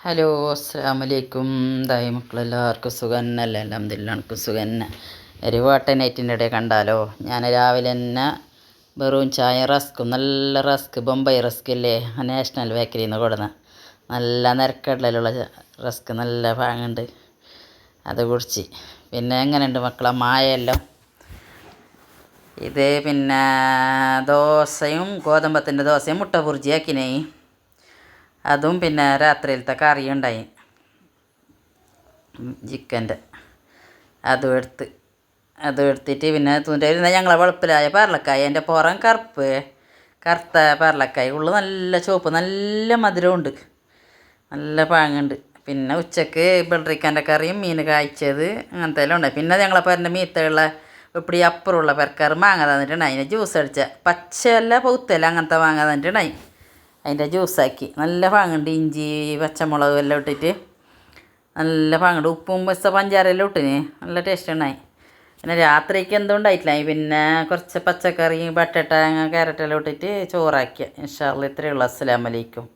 Hello അസ്സലാമലൈക്കും. ദായി മക്കളെല്ലാവർക്കും സുഖന്നല്ലേ? അൽഹംദുലില്ലാ എനിക്ക് സുഖന്നെ. ഒരു വാട്ടനൈറ്റിൻ്റെ ഇടയിൽ കണ്ടാലോ, ഞാൻ രാവിലെ തന്നെ വെറും ചായ റസ്ക്കും, നല്ല റസ്ക്, ബൊംബൈ റസ്ക് ഇല്ലേ, നാഷണൽ ബേക്കറിയിൽ നിന്ന് കൊടുന്ന നല്ല നിരക്കടലുള്ള റസ്ക്, നല്ല പാങ്ങുണ്ട്, അത് കുടിച്ച്. പിന്നെ എങ്ങനെയുണ്ട് മക്കളെ മായെല്ലാം? ഇത് പിന്നെ ദോശയും ഗോതമ്പത്തിൻ്റെ ദോശയും മുട്ട ബുർജിയാക്കിനേ, അതും പിന്നെ രാത്രിയിലത്തെ കറി ഉണ്ടായി ചിക്കൻ്റെ, അതും എടുത്തിട്ട് പിന്നെ തുൻ്റെ ഞങ്ങളെ വെളുപ്പിലായ പരലക്കായ, എൻ്റെ പുറം കറുത്ത പരലക്കായ, ഉള്ളു നല്ല ചുവപ്പ്, നല്ല മധുരമുണ്ട്, നല്ല പാങ്ങുണ്ട്. പിന്നെ ഉച്ചക്ക് വെള്ളരിക്കൻ്റെ കറിയും മീൻ കായ്ച്ചത് അങ്ങനത്തെ എല്ലാം ഉണ്ടായി. പിന്നെ ഞങ്ങളെ പേരൻ്റെ മീത്തുള്ള ഇപ്പടി അപ്പുറമുള്ള പെരക്കാർ മാങ്ങ തന്നിട്ടുണ്ടായി, അതിനെ ജ്യൂസ് അടിച്ച പച്ചയല്ല പൗത്തല്ല അങ്ങനത്തെ മാങ്ങ തന്നിട്ടുണ്ടായി, അതിൻ്റെ ജ്യൂസാക്കി. നല്ല പാങ്ങുണ്ട്, ഇഞ്ചി പച്ചമുളക് എല്ലാം ഇട്ടിട്ട് നല്ല പാങ്ങുണ്ട്, ഉപ്പും പഞ്ചാരെല്ലാം ഇട്ടിന്, നല്ല ടേസ്റ്റ് ഉണ്ടായി. പിന്നെ രാത്രിക്ക് എന്തും ഉണ്ടായിട്ടില്ല, പിന്നെ കുറച്ച് പച്ചക്കറി ബട്ടട്ട ക്യാരറ്റെല്ലാം ഇട്ടിട്ട് ചോറാക്കിയ. ഇൻഷാ അല്ലാഹ് ഇത്രയേ ഉള്ളൂ. അസ്സലാമു അലൈക്കും.